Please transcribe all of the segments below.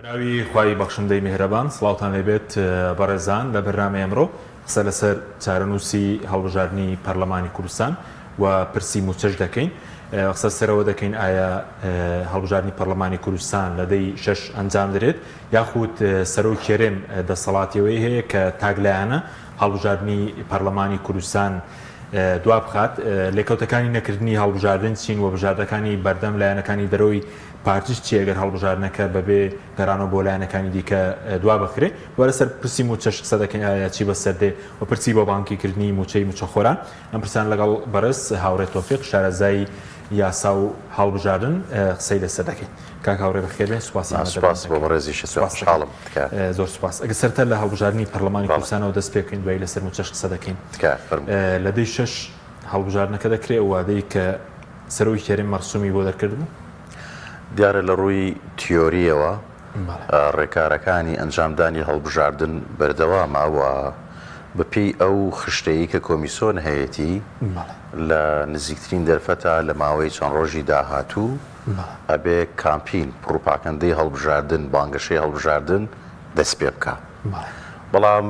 براوی خوای بەخشندەی میهرەبان سڵاوتان لێبێت بەڕێزان لە بەرنامەی ئەمڕۆ قسە لەسەر چارەنووسی هەڵبژاردننی پەرلەمانی کوردستان و پرسی موچەش دەکەین قسە سەرەوە دەکەین ئایا هەڵبژاردننی پەرلەمانی کوردستان لە دەی 6 ئەنجام دەرێت یاخود سەرۆ کێرێم دەسەڵاتیەوەی هەیە کە تاگلایانە هەڵبژاردننی پەرلەمانی کوردستان دوا بخات لێکەوتەکانی نەکردنی هەڵبژاردن چین و بژاردەکانی بەردەم لایەنەکانی دەرەوەی پارتیش چیەگەر هەڵبژاردنەکە بەبێ گەڕانەوە بۆ لایەنەکانی دیکە دوا بخرێ وەرە سەر پرسی موچەش قسە دەکەین ئایا چی بەسەردێ و پرسی بۆ بانکیکردنی موچەی موچەخۆران ئەم پرسیان لەگەڵ بەرز هاوڕێ تۆفیق شارەزای یاسا و هەڵبژاردن قسەی لەسەر دەکەین کاک هاوڕێ بەخێر بێن سوپاس بۆ بەڕێزیش سوپاسحاڵم زۆر سوپاس ئەگە سەرتە لە هەڵبژاردننی پەرلەمانی کوردستانەوە دەست پێ بکەین دوای لەسەر موچەش قسە دەکەین لە دەی 6 هەڵبژاردنەکە دەکرێت وادەی کە سەرۆی کێرێم مەرسومی بۆ دەرکردبوو دیارە لە ڕووی تیۆریەوە ڕێکارەکانی ئەنجامدانی هەڵبژاردن بەردەوامەوە بەپێی ئەو خشتەیە کە کۆمیسیۆن هەیەی لە نزیکترین دەرفەتە لە ماوەی چەند ڕۆژی داهاتوو ئەبێ کامپین پڕوپاکەندەی هەڵبژاردن بانگەشەی هەڵبژاردن دەست پێ بکە بەڵام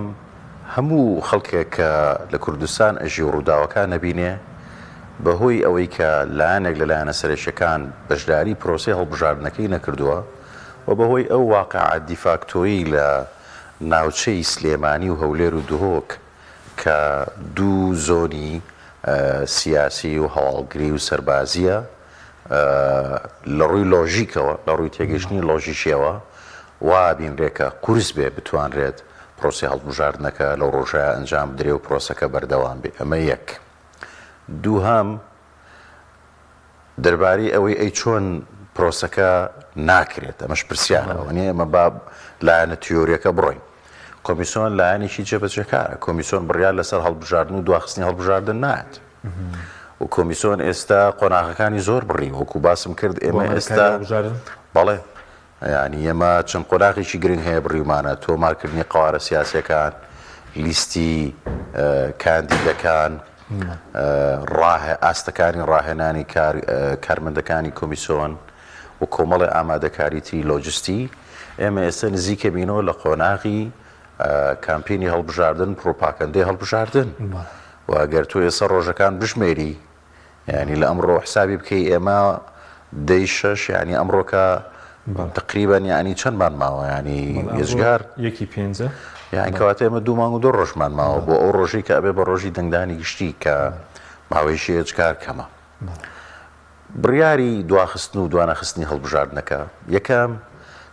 هەموو خەڵکێک کە لە کوردستان ئەژی و ڕووداوەکان نەبینێ بەهۆی ئەوەی کە لایەنێک لە لایەنە سەرۆکیەکان بەشداری پرۆسی هەڵبژاردنەکەی نەکردووە و بەهۆی ئەو واقعە دیفاکتۆیی لە ناوچەی سلێمانی و هەولێر و دهۆک کە دوو زۆنی سیاسی و هەواڵگری و سەربازیە لە ڕووی لۆژیکەوە لە ڕووی تێگەشتنی لۆژیشیەوە وا بینرێکە قورس بێ بتوانرێت پرۆسی هەڵبژاردنەکە لەو ڕۆژەیە ئەنجام درێ و پرۆسەکە بەردەوام بێ ئەمە یەک دووهەم دەربارەی ئەوەی ئەی چۆن پرۆسەکە ناکرێت ئەمەش پرسیارەوە نیە ئەمە با لایەنە تیۆریەکە بڕۆین کۆمیسیۆن لایەنێکی جێبەجێکارە کۆمیسیۆن بڕیار لەسەر هەڵبژاردن و دواخستنی هەڵبژاردن نایەت و کۆمیسیۆن ئێستا قۆناغەکانی زۆر بڕی وەکو باسم کرد ئێمە ئێستا بەڵێ ینی ئێمە چەند قۆناغێکی گرنگ هەیە بڕیمانە تۆمارکردنی قوارە سیاسەکان لیستی کاندیدەکان ئاستەکانی ڕاهێنانی کارمەندەکانی کۆمیسیۆن و کۆمەڵی ئامادەکاریتی لۆجستی ئێمە ئێستا نزیکە بینەوە لە قۆناغی کامپینی هەڵبژاردن پڕۆپاکەندەی هەڵبژاردن و ئەگەر تۆ ئێستا ڕۆژەکان بژمێری ینی لە ئەمڕۆ حسابی بکەی ئێمە دەی 6 ینی ئەمڕۆکە تقریبان ینی چەندمان ماوە ینی ێزگار یەکی پێنجە یان کەواتە ئێمە 2 مانگ و 2 ڕۆژمان ماوە بۆ ئەو ڕۆژی کە ئەبێ بە ڕۆژی دەنگدانی گشتی کە ماوەیەشی هێچکار کەمە بڕیاری دواخستن و دوانەخستنی هەڵبژاردنەکە یەکەم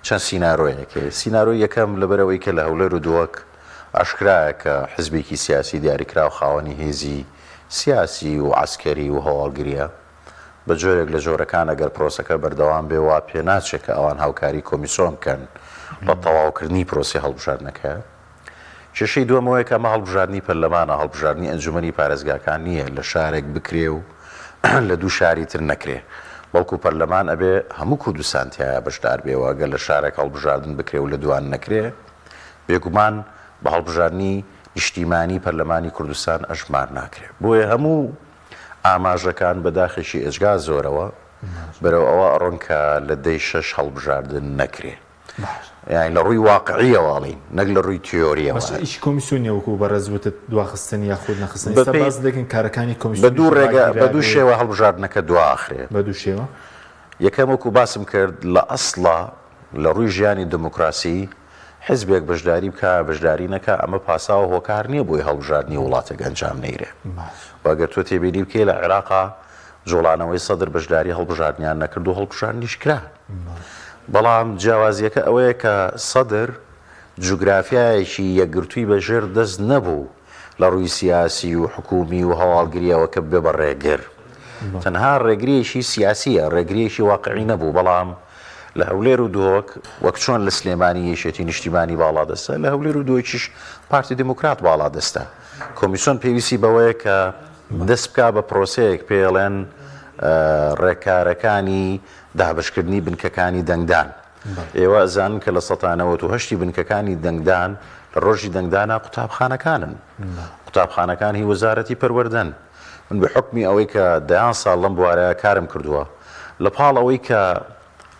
چەند سینارۆیەکێ سینارۆی یەکەم لەبەرەوەی کە لە هەولێر و دۆک ئاشکرایە کە حزبێکی سیاسی دیاریکرا و خاوەنی هێزی سیاسی و عسکەری و هەواڵگریە بە جۆرێک لە جۆرەکان ئەگەر پرۆسەکە بەردەوام بێ وا پێ ناچێت کە ئەوان هاوکاری کۆمیسیۆن بکەن بە تەواوکردنی پرۆسی هەڵبژاردنەکە کێشەی دووەمەوەی کە ئەمە هەڵبژاردننی پەرلەمانە هەڵبژاردننی ئەنجومەنی پارێزگاکان نییە لە شارێک بکرێ و لە دوو شاری تر نەکرێ بەڵکو پەرلەمان ئەبێ هەموو کوردستانتیایە بەشدار بێەوە گەر لە شارێک هەڵبژاردن بکرێ و لە دوان نەکرێ بێگومان بە هەڵبژاردننی نیشتیمانی پەرلەمانی کوردستان ئەژمار ناکرێت بۆیە هەموو ئاماژەکان بەداخێکی ئێجگا زۆرەوە بەرەو ئەوە ئەڕۆنکە لە دەی 6 هەڵبژاردن نەکرێ یان لە ڕووی واقعیەوەڵین نەک لە ڕووی تیۆریەوە ئیش کۆمیسیۆنی وەکو بەڕێزوتت دواخستن یاخود نەخستن باز دەکەین کارەکانی کۆمیسیۆن بە دوو ڕێگە بە دوو شێوە هەڵبژاردنەکە دواخرێ بە دوو شێوە یەکەم وەکو باسم کرد لە ئەسڵا لە ڕووی ژیانی دموکراسی حزبێک بەشداری بکە بەشداری نەکە ئەمە پاساوە هۆکار نییە بۆی هەڵبژاردننی وڵاتێک ئەنجام نەیرێ واگەر تۆ تێبینی بکەی لە عێراقا جوڵانەوەی سەدر بەشداری هەڵبژاردنیان نەکرد و هەڵبژاردنیش کرا بەڵام جیاوازیەکە ئەوەیە کە سەدر جوگرافیایەکی یەکگرتووی بەژێر دەست نەبوو لە ڕووی سیاسی و حکومی و هەواڵگریەوە کە بێ بە ڕێگر تەنها ڕێگریەکی سیاسیە ڕێگریەکی واقعی نەبوو بەڵام لە هەولێر و دۆک وەک چۆن لە سلێمانی یەشێتی نیشتیمانی باڵا دەستە لە هەولێر و دۆکیش پارتی دموکرات باڵا دەستە کۆمیسیۆن پێویستی بەوەیە کە دەست بکا بە پرۆسەیەک پێڵێن ڕێکارەکانی دابشکردنی بنکەکانی دەنگدان ئێوە ئەزانن کە لە 1970 بنکەکانی دەنگدان لە ڕۆژی دەنگدانە قوتابخانەکانن قوتابخانەکان هی وەزارەتی پەروەردەن من بە حکمی ئەوەی کە دەیان ساڵ لەم بوارەیە کارم کردووە لە پاڵ ئەوەی کە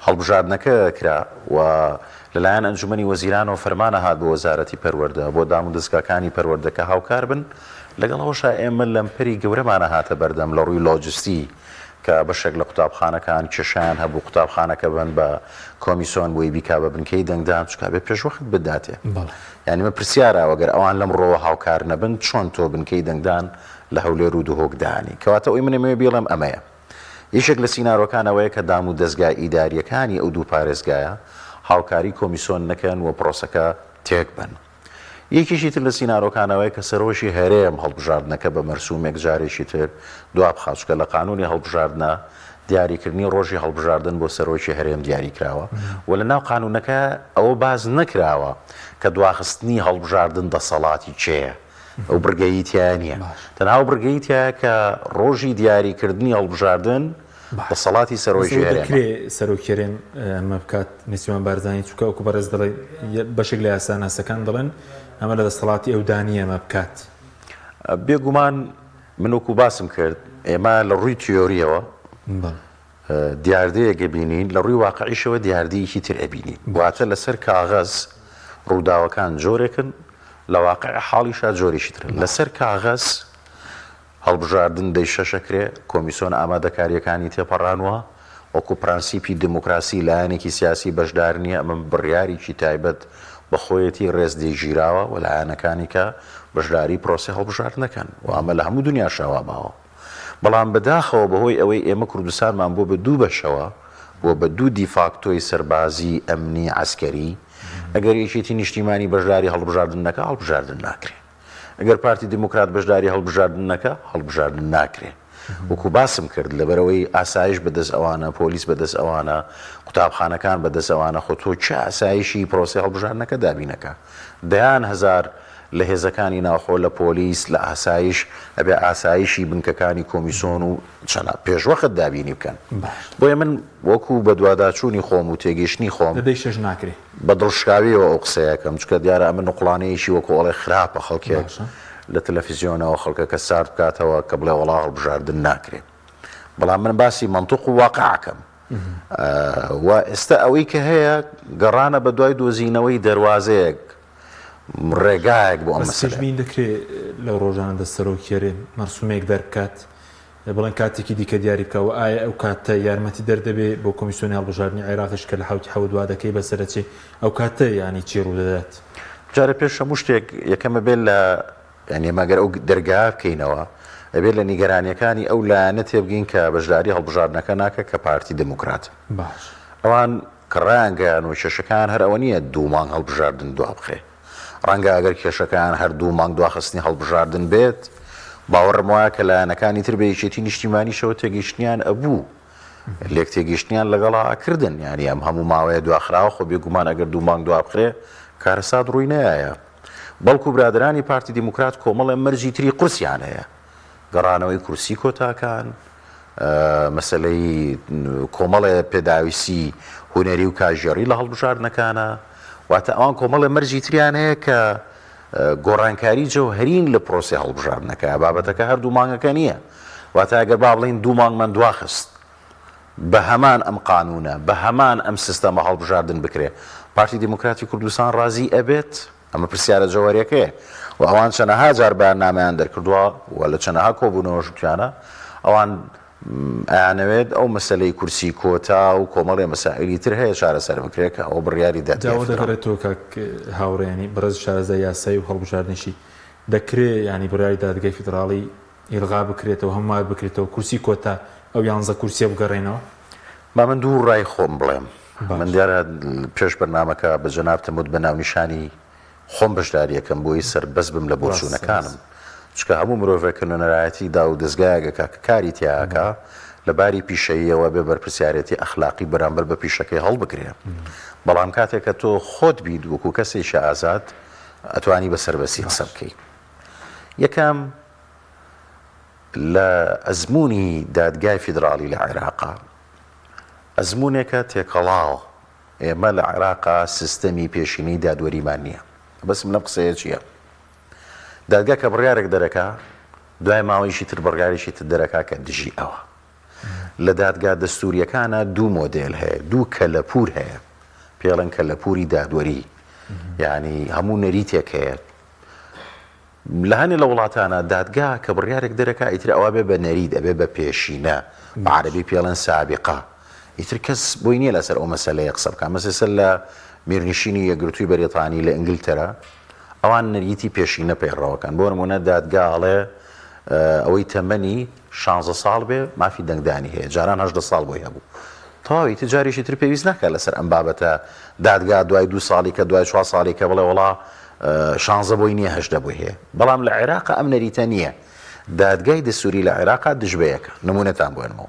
هەڵبژاردنەکە کرا و لەلایەن ئەنجومەنی وەزیرانەوە فەرمانە هات بۆ وەزارەتی پەروەردە بۆ دام و دەستگاکانی پەروەردەکە هاوکار بن لەگەڵەوەشە ئێمە لەمپەری گەورەمانە هاتە بەردەم لە ڕووی لۆجستی کە بەشێک لە قوتابخانەکان کێشیان هەبوو قوتابخانەکە بن بە کۆمیسیۆن بۆی بیکا بە بنکەی دەنگدان چکا بێ پێشوەخت بداتێ یعنی مە پرسیارە وەگەر ئەوان لەم ڕۆوە هاوکار نەبن چۆن تۆ بنکەی دەنگدان لە هەولێر و دوهۆکدانی کەواتە ئەوی منێمێ بێڵم ئەمەیە یەکێک لە سینارۆکانەوەیە کە دام و دەستگای ئیداریەکانی ئەو دوو پارێزگایە هاوکاری کۆمیسیۆن نەکەن و پرۆسەکە تێک بن یەکیشی تر لە سینارۆکانەوەی کە سەرۆشی هەرێم هەڵبژاردنەکە بە مەرسومێک جارێکی تر دواب خاچکە لە قانونی هەڵبژاردنە دیاریکردنی ڕۆژی هەڵبژاردن بۆ سەرۆکی هەرێم دیاری کراوە و لە ناو قانونەکە ئەوە باز نەکراوە کە دواخستنی هەڵبژاردن دەسەڵاتی چێە ئەو برگەیی تیان نییە تەنها برگەیی تایە کە ڕۆژی دیاریکردنی هەڵبژاردن دەسەڵاتی سەرۆکی هەرێم سەرۆکیێرێم ئەمە بکات نسیمان بارزانانی چووکە وەکو بەڕێز دەڵێ بەشێک لە یاساناسەکان دەڵێن ئەمە لە دەسەڵاتی ئەودانی ئەمە بکات بێگومان منوەکو باسم کرد ئێمە لە ڕووی تیۆریەوە دیاردەیەکە بینین لە ڕووی واقعیشەوە دیاردەیەکی تر ئەبینین واتە لەسەر کاغەز ڕووداوەکان جۆرێکن لە واقع حاڵیشا جۆرێکی ترن لەسەر کاغەز هەڵبژاردن دەی شەشەکرێ کۆمیسیۆن ئامادەکاریەکانی تێپەڕانوە وەکو پرانسیپی دموکراسی لایەنێکی سیاسی بەشدار نییە ئەمە بڕیاریی تایبەت بەخۆیەتی ڕێز دەیگیراوە و لایەنەکانی کە بەشداری پرۆسی هەڵبژاردنەکەن و ئەمە لە هەموو دنیا شاوا ماوە بەڵام بەداخەوە بەهۆی ئەوەی ئێمە کوردستانمان بۆ بە دوو بەشەوە بۆ بە دوو دیفاکتۆی سەربازی ئەمنی عسکەری ئەگەر یەکێتی نیشتیمانی بەشداری هەڵبژاردنەکە هەڵبژاردن ناکرێ ئەگەر پارتی دموکرات بەشداری هەڵبژاردنەکە هەڵبژاردن ناکرێ وەکو باسم کرد لەبەرەوەی ئاسایش بەدەست ئەوانە پۆلیس بەدەست ئەوانە قوتابخانەکان بەدەست ئەوانە خۆ تۆ چه ئاسایشی پرۆسی هەڵبژاردنەکە دابینەکە دەیان هەزار لە هێزەکانی ناوخۆ لە پۆلیس لە ئاسایش ئەبێ ئاسایشی بنکەکانی کۆمیسیۆن و چەنە پێشوەخت دابینی بکەن بۆیە من وەکو بە دوواداچوونی خۆم و تێگەیشتنی خۆم دەدەی شەش ناکرێ بە دڵشکاویەوە ئەو قسەیەکەم چکە دیارە ئەمە نوقڵانەیەشی وەکو ئەڵێ خراپە خەڵکێک لە تەلەڤیزیۆنەوە خەڵکە کە سارد بکاتەوە کە بڵێ وەڵا هەڵبژاردن ناکرێت بەڵام من باسی منطق و واقعەکەم و ئێستا ئەوەی کە هەیە گەڕانە بە دوای دۆزینەوەی دەواازەیەک ڕێگایەک بۆ ئەمە سەجبین دەکرێت لەو ڕۆژانە دەسەرۆکیێرێ مەرسومێک دەرکات بڵێن کاتێکی دیکە دیاری بکەوە ئایا ئەو کاتە یارمەتی دەردەبێ بۆ کۆمیسیۆنی هەڵبژاردننی عێراقش کە لە حوتی حەوت وا دەکەی بەسەرەچێ ئەو کاتە ینی چی ڕوو دەدات جارە پێش هەموو شتێک یەکەمە بێت لە ینی مەگەر ئەو دەرگا بکەینەوە ئەبێت لە نیگەرانیەکانی ئەو لایەنە تێبگەین کە بەشداری هەڵبژاردنەکە ناکە کە پارتی دموکرات باش ئەوان کڕیانگەیان و کێشەکان هەر ئەوە نییە دوو مانگ هەڵبژاردن دوا بخێ ڕەنگە ئەگەر کێشەکان هەر دوو مانگ دواخستنی هەڵبژاردن بێت باوەڕم وایە کە لایەنەکانی تر بە یەکێتی نیشتیمانیشەوە تێگەیشتنیان ئەبوو لێک تێگەیشتنیان لەگەڵاکردن ینی ئەم هەموو ماوەیە دواخراوە خۆ بێگومان ئەگەر دوو مانگ دوا بخرێ کارەسات ڕووی نایە بەڵکو برادرانی پارتی دموکرات کۆمەڵە مەرجی تری قورسیان هەیە گەڕانەوەی کورسی کۆتاکان مەسلەی کۆمەڵێ پێداویستی هونەری و کاژێڕی لە هەڵبژاردنەکانە واتە ئەوان کۆمەڵە مەرجی تریان هەیە کە گۆڕانکاری جەوهەرین لە پرۆسی هەڵبژاردنەکە بابەتەکە هەر دوو مانگەکە نییە واتە ئەگەر با بڵین دوو مانگمان دواخست بە هەمان ئەم قانونە بە هەمان ئەم سیستەمە هەڵبژاردن بکرێ پارتی دموکراتی کوردستان ڕازی ئەبێت ئەمە پرسیارە جەوهەریەکەیە و ئەوان چەندەها جار بەیاننامەیان دەرکردووە و لە چەندەها کۆبوونەوەشتیانە ئەوان ئەیانەوێت ئەو مەسلەی کورسی کۆتا و کۆمەڵی مەسائلی تر هەیە چارەسەر بکرێت کە ئەو بڕیاری جاوە دەگەڕێتەوە کاک هاوڕێنی بەڕێز شارەزای یاسایی و هەڵبژاردنیشی دەکرێت ینی بڕیاری دادگای فیدراڵی ئیلغا بکرێتەوە هەمووات بکرێتەوە کورسی کۆتا ئەو 11 کورسیە بگەڕێنەوە با من دوو ڕای خۆم بڵێم من دیارە پێش بەرنامەکە بە جەنابتەموت بە ناونیشانی خۆم بەشداریەکەم بۆی سەربەست بم لە بۆچوونەکانم چکە هەموو مرۆڤێک نەرایەتی دا و دەستگایەکە کە کاری تیاکە لەباری پیشەیەوە بێ بەرپرسیارەتی ئەخلاقی بەرامبەر بە پیشەکەی هەڵبگرێ بەڵام کاتێک کە تۆ خۆت بیت وەکو کەسێکی ئازاد ئەتوانی بەسەربەسی قسە بکەیت یەکەم لە ئەزمموی دادگای فیدراڵی لە عێراقا ئەزممونێکە تێکەڵاوە ئێمە لە عێراقا سیستەمی پێشینەی دادوەریمان نییە بەسم لەم قسەیە چییە دادگا کە بڕیارێک دەرەکە دوای ماوەیەشی تر بڕیارێکی تر دەرەکا کە دژی ئەوە لە دادگا دەستوریەکانە دوو مۆدێل هەیە دوو کەلەپور هەیە پێڵێن کە لە پووری دادوەری یعنی هەموو نەریتێک هەیە لە هەنێ لە وڵاتانە دادگا کە بڕیارێک دەرەکە ئیتر ئەوە بێ بە نەرید ئەبێ بە پێشینە بە عەرەبی پێڵێن سابقە ئیتر کەس بۆی نییە لەسەر ئەو مەسەلەیە قسە بکە مەسەل لە میرنشینی یەکگرتووی بەریتانی لە ئینگلتەرا ئەوان نەریتی پێشینە پێڕەوەکەن بۆ نمونە دادگاڵێ ئەوەی تەمەنی 16 ساڵ بێ مافی دەنگدانی هەیە جاران 18 ساڵ بۆی هەبوو تەواوی تجاریشی تر پێویست ناکات لەسەر ئەم بابەتە دادگا دوای 2 ساڵی کە دوای 4 ساڵی کە بڵێ وڵا 16 بۆی نییە 18 بۆی هەیە بەڵام لە عێراق ئەم نەریتە نییە دادگای دەسووری لە عێراقا دژبەیەکە نمونەتان بۆێنمەوە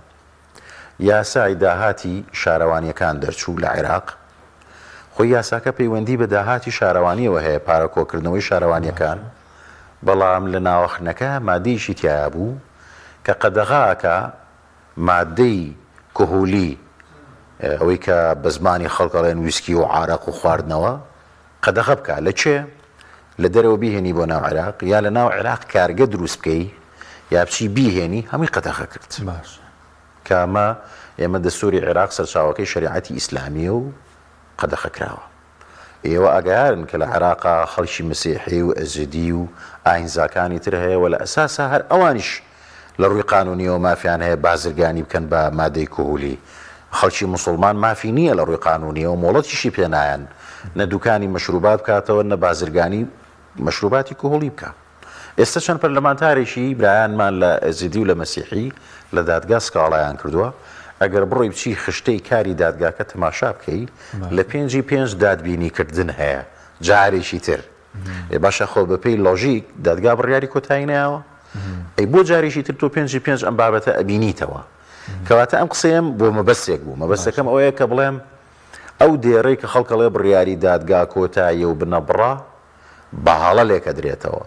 یاسای داهاتی شارەوانیەکان دەرچوو لە عێراق خۆی یاساکە پەیوەندی بە داهاتی شارەوانیەوە هەیە پارە کۆکردنەوەی شارەوانیەکان بەڵام لە ناوەخنەکە مادەیشی تایە بوو کە قەدەغاکە مادەی کۆهولی ئەوەی کە بە زمانی خەڵکەڵێن ویسکی و عارەق و خواردنەوە قەدەغە بکە لە چێ لە دەرەوە بیهێنی بۆ ناو عێراق یا لە ناو عێراق کارگە دروست بکەی یا بچی بیهێنی هەمووی قەدەغە کرد کامە ئێمە دەستوری عێراق سەرچاوەکەی شریعەتی ئیسلامیە و قەدەغە کراوە ئێوە ئاگایارن کە لە عێراقا خەڵکی مسیحی و ئەزیدی و ئاینزاکانی تر هەیە و لە ئەساسا هەر ئەوانیش لە ڕووی قانونیەوە مافیان هەیە بازرگانی بکەن بە مادەی کۆهولی خەڵکی مسلمان مافی نییە لە ڕووی قانونیەوە مۆڵەتیشی پێنایەن نە دوکانی مەشروبات بکاتەوە نە بازرگانی مەشروباتی کۆهولی بکە ئێستا چەند پەرلەمانتارێکی برایانمان لە ئەزیدی و لە مەسیحی لە دادگا سکاڵایان کردووە ئەگەر بڕۆی بچی خشتەی کاری دادگاکە تەماشا بکەی لە 5 دادبینیکردن هەیە جارێکی تر باشە خۆ بەپێی لۆژیک دادگا بڕیاری کۆتایی نایەوە ئەی بۆ جارێکی تر تۆ 5 ئەم بابەتە ئەبینیتەوە کەواتە ئەم قسەیەم بۆ مەبەستێک بوو مەبەستەکەم ئەوەیە کە بڵێم ئەو دێڕەی کە خەڵکەڵێ بڕیاری دادگا کۆتایی و بنەبڕە بەهاڵە لێکە درێتەوە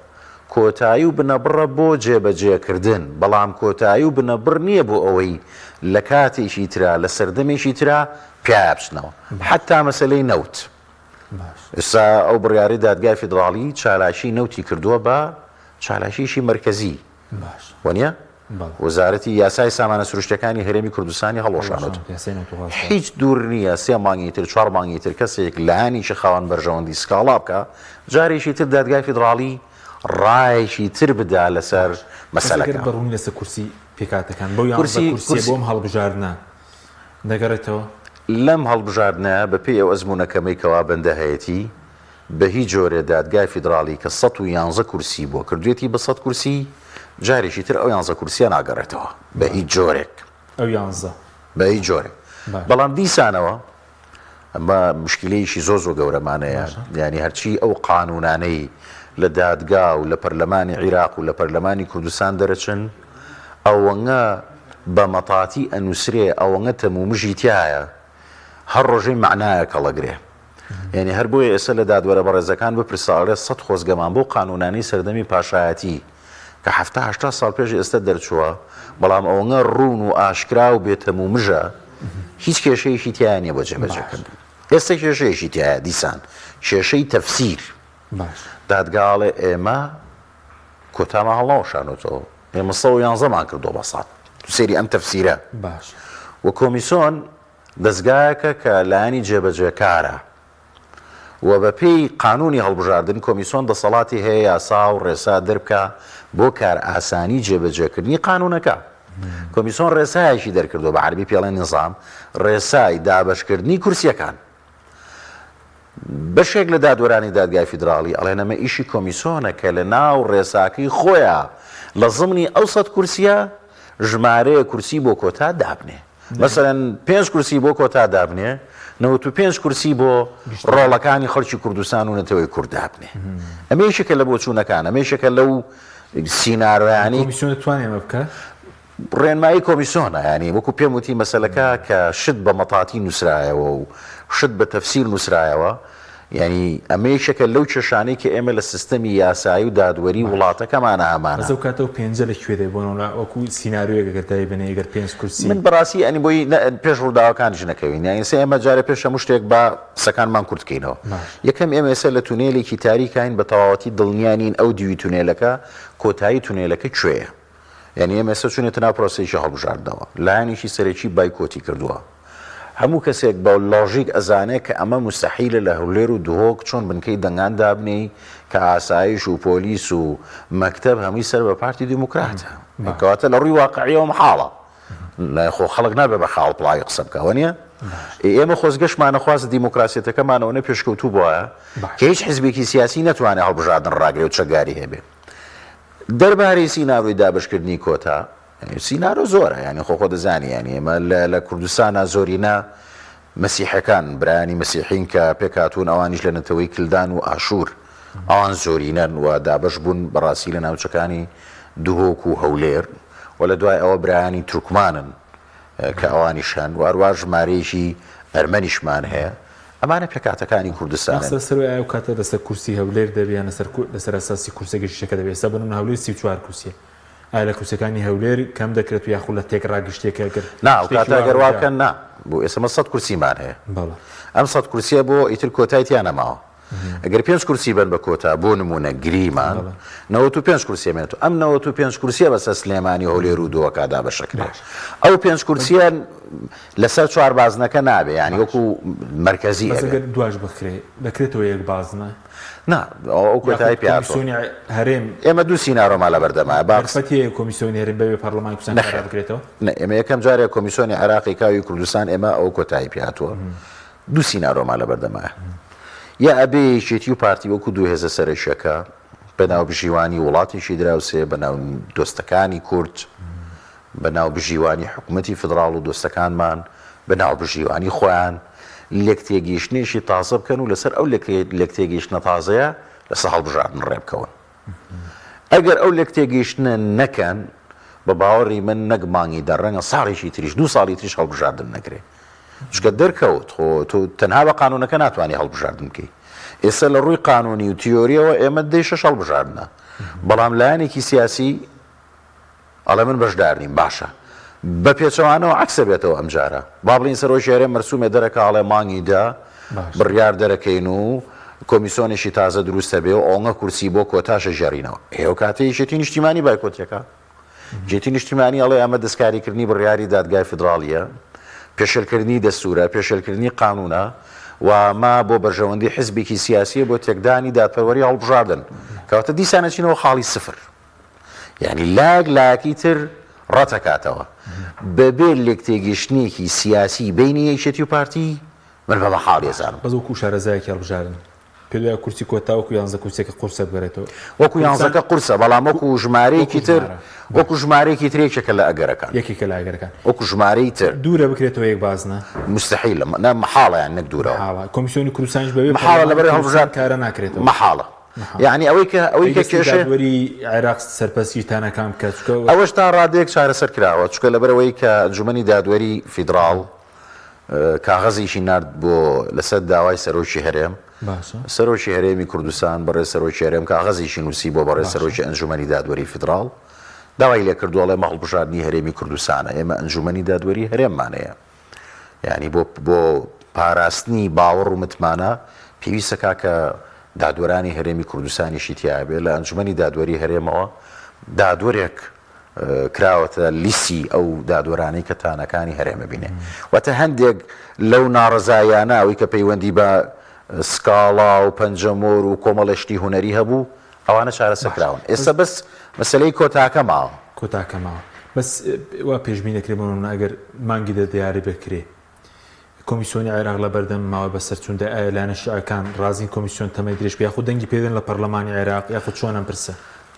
کۆتایی و بنەبڕە بۆ جێبەجێکردن بەڵام کۆتایی و بنەبڕ نییە بۆ ئەوەی لە کاتێکی ترا لە سەردەمێکی ترا پیایا بچنەوە حتا مەسەلەی نەوت ئێستا ئەو بڕیاری دادگای فیدراڵی چالاشی نەوتی کردووە بە چالاشیشی مرکزی وانە وەزارەتی یاسای سامانە سروشتەکانی هەرێمی کوردستانی هەڵۆشانەوە هیچ دوور نییە 3 مانگی تر 4 مانگی تر کەسێک لایەنیشی خاوەن بەرژەوەندی سکاڵا بکە جارێکی تر دادگای فیدراڵی ڕایەکی تر بدا لەسەر مەسەلەکە بەڕوونی لەسەر کورسی پێکاتەکان بۆ کورسی بۆم هەڵبژاردنە دەگەڕێتەوە لەم هەڵبژاردنە بەپێی ئەو ئەزمونونەکەمەی کەوا بەندە هەیەتی بە هیچ جۆرێ دادگای فیدراڵی کە 111 کورسی بۆ کردوێتی بە 100 کورسی جارێکی تر ئەو 11 کورسیە ناگەڕێتەوە بە هیچ جۆرێک ئەو 11 بە هیچ جۆرێک بەڵام دیسانەوە ئەمە مشکلەیەکی زۆ گەورەمانەیە یعنی هەرچی ئەو قانونانەی لە دادگا و لە پەرلەمانی عێراق و لە پەرلەمانی کوردستان دەرەچن ئەوەنگە بە مەتاتی ئەنووسرێ ئەوەنگە تەمومژی تایە هەر ڕۆژەی معنایە کەڵەگرێ یعنی هەر بۆیە ئێستا لە دادوەرە بەڕێزەکان بپرساڵێ 100 خۆزگەمان بۆ قانونانی سەردەمی پاشایەتی کە 70 ساڵ پێش ئێستا دەرچووە بەڵام ئەوەنگە ڕوون و ئاشکرا و بێتەمومژە هیچ کێشەیەکی تایە نییە بۆ جێبەجێکردن ئێستا کێشەیەکی تایە دیسان کێشەی تەفسیر دادگاڵێ ئێمە کۆتامان هەڵاوشانوتەوە ئێمە 111مان کردو بەسات سێری ئەم تەفسیرە و کۆمیسۆن دەستگایەکە کە لایەنی جێبەجێکارە و بەپێی قانونی هەڵبژاردن کۆمیسۆن دەسەڵاتی هەیە یاسا و ڕێسا دەربکە بۆ کار ئاسانی جێبەجێکردنی قانونەکە کۆمیسۆن ڕێسایەکی دەرکردو بە عەربی پێڵێن نظام ڕێسای دابەشکردنی کورسیەکان بەشێک لە دادوەرانی دادگای فیدراڵی ئەڵێنەمە ئیشی کۆمیسۆنە کە لە ناو ڕێساکەی خۆیان لە زمانی ئەو 100 کورسیە ژمارەیە کورسی بۆ کۆتا دابنێ مەسەلەن 5 کورسی بۆ کۆتا دابنێ 95 کورسی بۆ ڕۆڵەکانی خەڵکی کوردستان و نەتەوەی کورد دابنێ ئەمەیەشێکە لە بۆچوونەکان ئەمەیەشێکە لەو سیناڕۆیانی کۆمیسیۆن توانێ ئەمە بکە ڕێنمایی کۆمیسۆنە ینی وەکو پێم وتی مەسەلەکە کە شت بە مەتاتی نووسرایەوە و شت بە تەفسیر نووسرایەوە ینی ئەمەیەشێکە لەو کێشانەی کە ئێمە لە سیستەمی یاسایی و دادوەری وڵاتەکەمانە هەمانە ئەو کاتەوە پێنجە لەکوێ دەی بۆنەوە وەکو سیناریۆیەکە دەی بنێ ئەگەر 5 کورسی من بەڕاستی ئەنی بۆی پێش ڕووداوەکانیش نەکەوین یعنی سێ ئێمە جارە پێش هەموو شتێک بە قسەکانمان کورتکەینەوە یەکەم ئێمە ئێستا لە تونێلێکی تاریکین بە تەواوەتی دڵنیانین ئەو دیوی تونێلەکە کۆتایی تونێلەکە کوێیە یعنی ئێمە ئێستا چونێتە ناو پرۆسەیەکی هەڵبژاردنەوە لایەنێکی سەرەکی بایکۆتی کردووە هەموو کەسێک بە لۆژیک ئەزانێت کە ئەمە مستەحیلە لە هەولێر و دهۆک چۆن بنکەی دەنگان دابنی کە ئاسایش و پۆلیس و مەکتەب هەمووی سەر بە پارتی دیموکراتە کەواتە لە ڕووی واقعیەوە محاڵە خۆ خەڵک نابێ بە خاڵ پڵای قسە بکەوە نیە ئێمە خۆزگەشتمانە خواست دیموکراسیەتەکەمانەوە پێشکەوتوو بووە کە هیچ حزبێکی سیاسی نەتوانێت هەڵبژاردن ڕاگرێت و چەگاری هەبێ دەربارەی سیناڕۆی دابشکردنی کۆتا سینارۆ زۆرە ینی خۆ دەزانی ینی ئێمە لە کوردستانە زۆرینە مەسیحەکان برانی مەسیحین کە پێکاتون ئەوانیش لە نەتەوەی کلدان و ئاشور ئەوان زۆرینەن و دابش بوون بەڕاستی لە ناوچەکانی دهۆک و هەولێر و لە دوای ئەوە برایانی تورکمانن کە ئەوانیشان و هەروە ژمارەیەکی ئەرمەنیشمان هەیە ئەمانە پێکاتەکانی کوردستانن سەرۆی ئاو کاتە دەستە کورسی هەولێر دەبیان لەسەر ئەساسی کورسێکیشەکە دەبێت ئێستا بنم هەولێر 34 کورسیە ئایا لە کورسەکانی هەولێر کەم دەکرێت و یاخود لە تێک ڕاگشتێکە کرد نا کاتەگەرواکە نا بۆ ئێسمە 100 کورسیمان هەیە ئەم 100 کورسیە بۆ ئیتر کۆتاییان نەماوە ئەگەر 5 کورسی بن بە کۆتا بۆ نمونە گریمان 95 کورسیمێت ئەم 95 کورسیە بەسە سلێمانی هەولێر و دۆکادا بەشەکرێت ئەو 5 کورسیان لەسەر چوار بازنەکە نابێ ینی وەکو مرکزی دواش بکرێ دەکرێتەوە یەک بازنە نا ئەو کۆتایی پیاسۆنی هەرێم ئێمە دوو سیناڕۆما لە بەردەمایە باشفەتی کۆمیسیۆنی هەرێم بەوێ پەرلەمانی کوردستان قرار بکرێتەوە ئێمە یەکەم جارێک کۆمیسیۆنی عێراقی کاوی کوردستان ئێمە ئەو کۆتایی پیاتوە دوو سیناڕۆما لە بەردەمایە یا ئەبێ یەکێتی و پارتی وەکو دوو هێزە سەرۆکیەکە بەناو بژیوانی وڵاتیشی دراوسێ بەناو دۆستەکانی کورد بەناو بژیوانی حکوومەتی فدراڵ و دۆستەکانمان بەناو بژیوانی خۆیان لێک تێگەیشتنێکی تازە بکەن و لەسەر ئەو لێک تێگەیشتنە تازەیە لەسەر هەڵبژاردن ڕێبکەون ئەگەر ئەو لێک تێگەیشتنە نەکەن بە باوەڕی من نەک مانگی دەڕەنگە ساڵێکی تریش دوو ساڵی تریش هەڵبژاردن نەکرێت چکە دەرکەوت خۆ تۆ تەنها بە قانونەکە ناتوانانی هەڵبژاردن بکەی ئێستا لە ڕووی قانونی و تیۆریەوە ئێمە دەی شەش هەڵبژاردنە بەڵام لایەنێکی سیاسی ئەڵێ من بەشدار نیم باشە بە پێچەوانەوە عەکسە بێتەوە ئەم جارە با بڵین سەرۆکی هەرێم مەرسومێ دەرەکە ئاڵێ مانگی دا بڕیار دەرەکەین و کۆمیسیۆنێکی تازە دروستە بێ و ئەوەنگە کورسی بۆ کۆتاشە ژێڕینەوە ئێوە کاتەی یەکێتی نیشتیمانی بایکۆتیەکە جێتی نیشتیمانی ئەڵێ ئەمە دەستکاریکردنی بڕیاری دادگای فدراڵیە پێشێلکردنی دەستورە پێشێلکردنی قانونە و ما بۆ بەرژەوەندی حزبێکی سیاسیە بۆ تێکدانی دادپەروەری هەڵبژاردن کەواتە دیسانەچینەوە خاڵی سفر یعنی لاکی تر ڕەتەکاتەوە بەبێ لێک تێگەیشتنێکی سیاسی بینی یەکێتی و پارتی من بەمە حاڵی ێزانم بەزوەکو شارەزایەکی هەڵبژاردن پێ کورسی کۆتا وەکو 11 کورسێکە قورسە بگەرێتەوە وەکو 11 قورسە بەڵام وەکو ژمارەیەکی تر وەکو ژمارەیەکی ترێکێکە لە ئەگەرەکان یەکێکە لە ئەگەرەکان وەکو ژمارەی تر دوورە بکرێتەوە یەک بازنە مستحیلە نە محاڵە یان نەک دوورەوە کۆمیسیۆنی کوردستانیش بەوێ محاڵە لەبەر هەڵبژار کارە ناکرێتەوە محاڵە یعنی ئەوەی کە کێشە وەری عێراق سەرپەرستی تانەکان بکە ئەوەش تا ڕادەیەک چارەسەر کراوە چونکە لەبەرەوەی کە ئەنجومەنی دادوەری فیدراڵ کاغەزیشی نرد بۆ لەسەر داوای سەرۆکی هەرێم سەرۆکی هەرێمی کوردستان بەڕێ سەرۆکی هەرێم کاغەزیشی نووسی بۆ بەڕێ سەرۆکی ئەنجومەنی دادوەری فیدراڵ داوای لێ کردووەڵێ هەڵبژاردنی هەرێمی کوردستانە ئێمە ئەنجومەنی دادوەری هەرێممانەیە یعنی بۆ پاراستنی باوەڕ و متمانە پێویستە کاکە دادوەرانی هەرێمی کوردستانیشی تیاابێ لە ئەنجومەنی دادوەری هەرێمەوە دادوەرێک کراوەتە لیسی ئەو دادوەرانەی کە تانەکانی هەرێمە بینێ واتە هەندێک لەو ناڕزایانە ئەوەی کە پەیوەندی بە سکاڵا و پەنجەمۆر و کۆمەڵشتی هوەری هەبوو ئەوانە چارەسەرکراون ئێستا بەس مەسلەی کۆتاکە ماوە کۆتاکە ماوە بەس وا پێشبینی دەکرێتەوە ئەگەر مانگی دە دیاری بکرێ کۆمیسیۆنی عێراق لە بەردەم ماوە بە سەرچووندا ئایا لایەنە شیعەکان ڕازین کۆمیسیۆن تەمەی درێژ یاخود دەنگی پێدەن لە پەرلەمانی عێراق یاخود چۆنم پرسە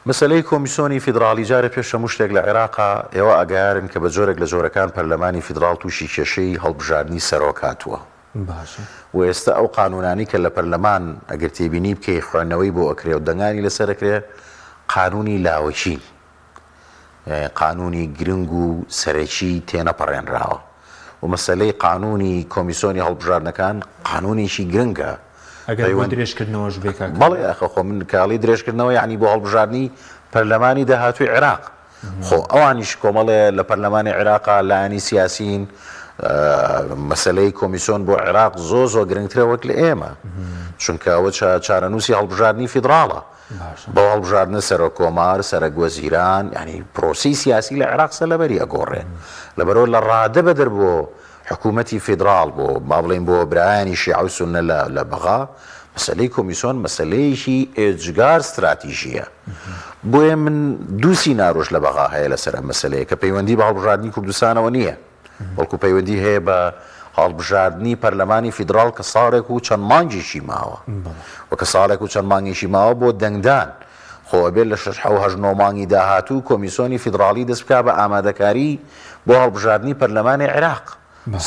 مەسلەی کۆمیسیۆنی فیدراڵی جارە پێش هەموو شتێک لە عێراقا ئێوە ئەگەیارن کە بە جۆرێک لە جۆرەکان پەرلەمانی فیدراڵ تووشی کێشەی هەڵبژاردنی سەرۆک هاتووە و ئێستا ئەو قانونانی کە لە پەرلەمان ئەگەر تێبینی بکەی خوێندنەوەی بۆ ئەکرێ و دەنگانی لەسەرەکرێ قانونی لاوەچی قانونی گرنگ و سەرەکی تێنەپەڕێنراوە و مەسلەی قانونی کۆمیسیۆنی هەڵبژاردنەکان قانونێکی گرنگە ئەگەر درێژکردنەوەش بێکا بەڵێ ئەخە خۆ من کاڵی درێژکردنەوە یعنی بۆ هەڵبژاردننی پەرلەمانی داهاتووی عێراق خۆ ئەوانیش کۆمەڵێ لە پەرلەمانی عێراقا لایەنی سیاسین مەسلەی کۆمیسیۆن بۆ عێراق زۆ گرنگترە وەک لە ئێمە چونکە ئەوە چارەنووسی هەڵبژاردننی فیدراڵە بۆ هەڵبژاردنە سەرۆک کۆمار سەرۆک وەزیران ینی پرۆسی سیاسی لە عێراق سەلەبەری ئەگۆڕێ لەبەرەوە لە ڕادە بەدەر بۆ حکوومەتی فیدرال بۆ ما بڵێن بۆ برایانی شیعە و سوننە لە بەغا مەسلەی کۆمیسیۆن مەسلەیەکی ئێجگار استراتیژیە. بۆیە من دوو سیناڕۆژ لە بەغا هەیە لەسەر ئەم مەسلەیە کە پەیوەندی بە هەڵبژاردننی کوردستانەوە نییە، بەڵکو پەیوەندی هەیە بە هەڵبژاردننی پەرلەمانی فیدرال کە ساڵێک و چەند مانگێکی ماوە و کە ساڵێک و چەند مانگێکی ماوە بۆ دەنگدان خۆ بێت لە 6 مانگی داهاتوو کۆمیسیۆنی فیدرالی دەست بکا بە ئامادەکاری بۆ هەڵبژاردننی پەرلەمانی عێراق.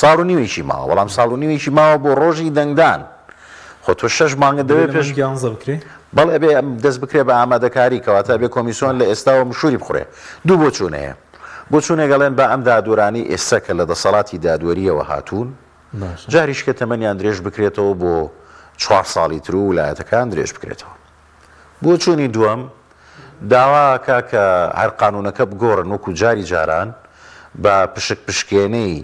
ساڵ و نیوێکی ماوە، بەڵام ساڵ و نیوێکی ماوە بۆ ڕۆژی دەنگدان. خۆ تۆ 6 مانگە دەوێت پێش بەڵێ ئەبێ دەست بکرێ بە ئامادەکاری کەواتە بێ کۆمیسیۆن لە ئێستاوە مشوری بخورێ. دوو بۆچوونەیە. بۆچوونێ گەڵێن بە ئەم دادوەرانی ئێستا کە لە دەسەڵاتی دادوەریەوە هاتوون جاریش کە تەمەنیان درێژ بکرێتەوە بۆ 4 ساڵی تر و ویلایەتەکان درێژ بکرێتەوە. بۆچوونی دووەم داواکە کە هەر قانونەکە بگۆڕن وەکو جاری جاران بە پشکێنەی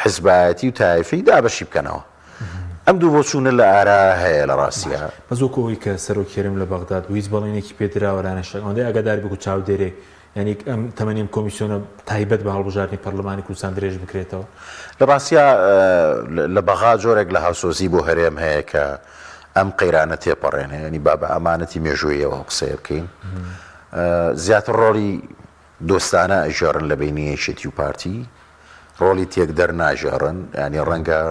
حیزبایەتی و تایفی دابەشی بکەنەوە. ئەم دوو بۆچوونە لە ئارا هەیە لە ڕاستیە. بەزۆکەوەی کە سەرۆکێرم لە بەغداد و هیچ بەڵێنێکی پێدراوەرانە شەکەندەی ئەگەدار بگو چاودێرێ ینی ئەم تەمەنیم کۆمیسیۆنە تایبەت بە هەڵبژاردننی پەرلەمانی کوردستان درێژ بکرێتەوە. لە ڕاستیە لە بەغا جۆرێک لە هاوسۆزی بۆ هەرێم هەیە کە ئەم قەیرانە تێپەڕێنێ، ینی با بە ئەمانەتی مێژوویەوە قسەیە بکەین. زیاتر ڕۆڵی دۆستانە ئەژێڕن لە بینی یەکێتی و پارتی، ڕۆڵی تێکدەر ناژێڕن، ینی ڕەنگە